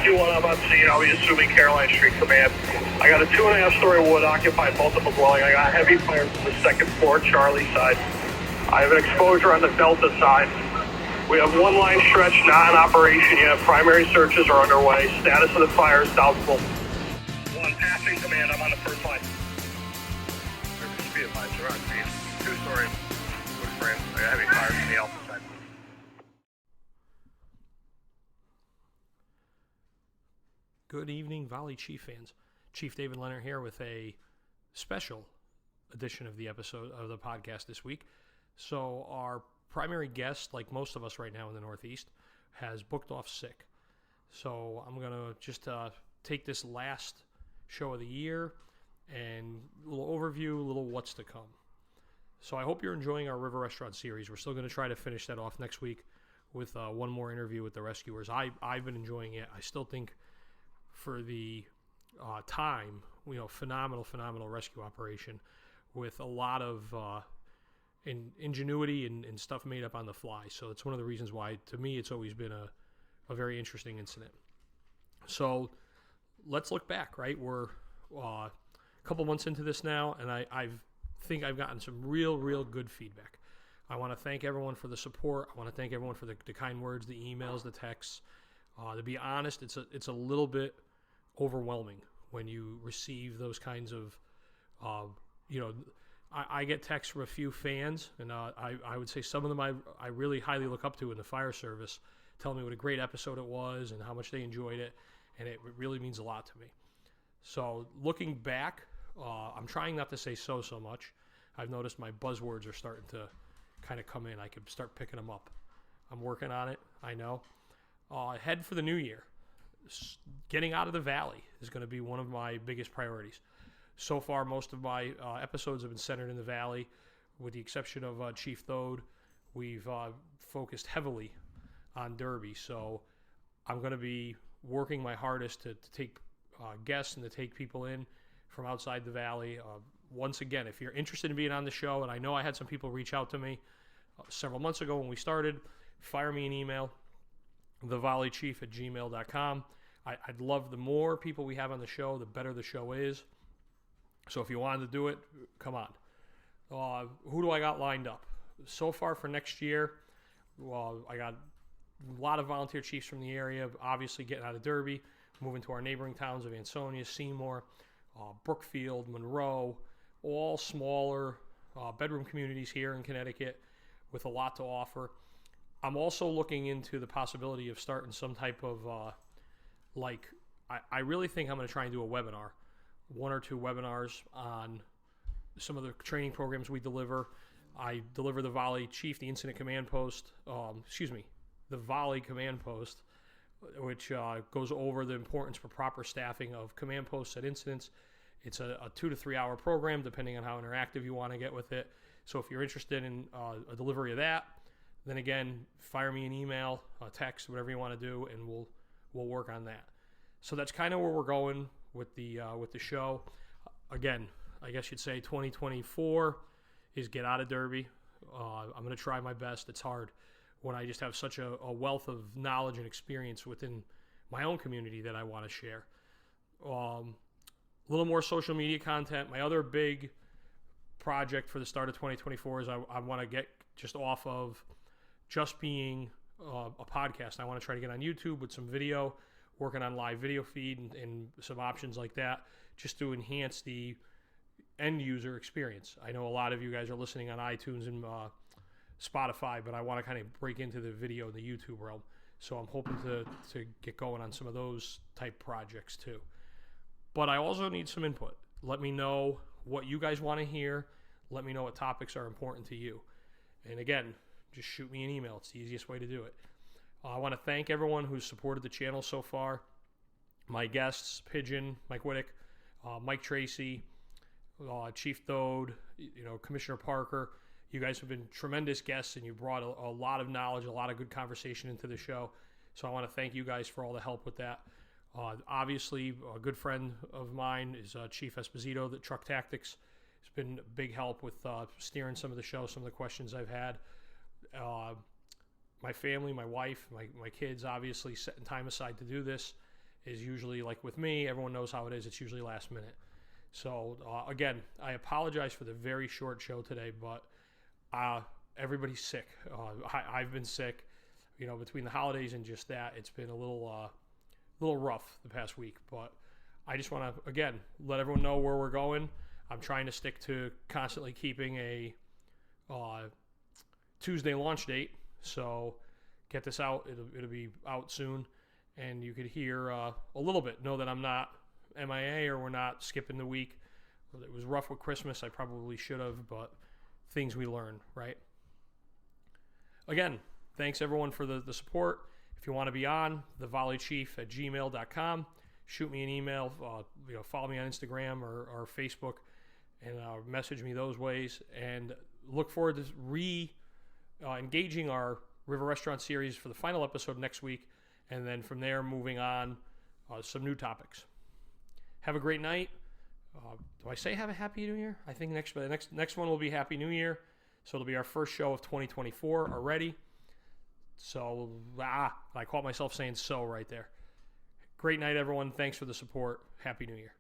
321, I'm on scene. I'll be assuming Caroline Street Command. I got a 2.5-story wood occupied multiple dwelling. I got heavy fire from the second floor, Charlie side. I have an exposure on the Delta side. We have one line stretch not in operation yet. Primary searches are underway. Status of the fire is doubtful. One passing command. I'm on the first line. Be advised, we're on scene. 2-story wood frame. I got heavy fire from the Alpha side. Good evening, Volley Chief fans. Chief David Leonard here with a special edition of the episode of the podcast this week. So our primary guest, like most of us right now in the Northeast, has booked off sick. So I'm going to just take this last show of the year and a little overview, a little what's to come. So I hope you're enjoying our River Restaurant series. We're still going to try to finish that off next week with one more interview with the rescuers. I've been enjoying it. I still think for the time, phenomenal rescue operation with a lot of ingenuity and stuff made up on the fly. So it's one of the reasons why, to me, it's always been a very interesting incident. So let's look back, right? We're a couple months into this now, and I think I've gotten some real good feedback. I want to thank everyone for the support. I want to thank everyone for the kind words, the emails, the texts. To be honest, it's a little bit overwhelming when you receive those kinds of, I get texts from a few fans, and I would say some of them I really highly look up to in the fire service, telling me what a great episode it was and how much they enjoyed it, and it really means a lot to me. So looking back, I'm trying not to say so much. I've noticed my buzzwords are starting to kind of come in. I could start picking them up. I'm working on it, I know. Head for the new year. Getting out of the valley is going to be one of my biggest priorities. So far, most of my episodes have been centered in the valley, with the exception of Chief Thode. We've focused heavily on Derby, so I'm going to be working my hardest to take guests and to take people in from outside the valley. Once again, if you're interested in being on the show, and I know I had some people reach out to me several months ago when we started, fire me an email, thevolleychief@gmail.com. I'd love the more people we have on the show, the better the show is. So if you wanted to do it, come on. Who do I got lined up? So far for next year, I got a lot of volunteer chiefs from the area, obviously getting out of Derby, moving to our neighboring towns of Ansonia, Seymour, Brookfield, Monroe, all smaller bedroom communities here in Connecticut with a lot to offer. I'm also looking into the possibility of starting some type of, I really think I'm going to try and do a webinar, 1 or 2 webinars on some of the training programs we deliver. I deliver the Volley Chief, the Incident Command Post, the Volley Command Post, which goes over the importance for proper staffing of command posts at incidents. It's a 2 to 3 hour program, depending on how interactive you want to get with it. So if you're interested in a delivery of that, then again, fire me an email, a text, whatever you want to do, and we'll work on that. So that's kind of where we're going with the show. Again, I guess you'd say 2024 is get out of Derby. I'm going to try my best. It's hard when I just have such a wealth of knowledge and experience within my own community that I want to share. A little more social media content. My other big project for the start of 2024 is I want to get just off of just being a podcast. I want to try to get on YouTube with some video, working on live video feed and some options like that, just to enhance the end user experience. I know a lot of you guys are listening on iTunes and Spotify, but I want to kind of break into the video and the YouTube realm. So I'm hoping to get going on some of those type projects too. But I also need some input. Let me know what you guys want to hear. Let me know what topics are important to you. And again, just shoot me an email. It's the easiest way to do it. I want to thank everyone who's supported the channel so far. My guests, Pigeon, Mike Whittick, Mike Tracy, Chief Thode, Commissioner Parker. You guys have been tremendous guests, and you brought a lot of knowledge, a lot of good conversation into the show. So I want to thank you guys for all the help with that. Obviously, a good friend of mine is Chief Esposito at Truck Tactics. It's been a big help with steering some of the show, some of the questions I've had. My family, my wife, my kids, obviously setting time aside to do this is usually, like with me, everyone knows how it is. It's usually last minute. So, again, I apologize for the very short show today, but everybody's sick. I've been sick, between the holidays and just that. It's been a little rough the past week, but I just want to, again, let everyone know where we're going. I'm trying to stick to constantly keeping a Tuesday launch date. So get this out. It'll be out soon, and you could hear a little bit. Know that I'm not MIA, or we're not skipping the week. It was rough with Christmas. I probably should have, but things we learn, right? Again, thanks everyone for the support. If you want to be on, thevolleychief@gmail.com. Shoot me an email. Follow me on Instagram or Facebook, and message me those ways. And look forward to engaging our River Restaurant series for the final episode next week, and then from there moving on some new topics. Have a great night. Do I say have a Happy New Year? I think next one will be Happy New Year. So it'll be our first show of 2024 already. So, I caught myself saying so right there. Great night, everyone. Thanks for the support. Happy New Year.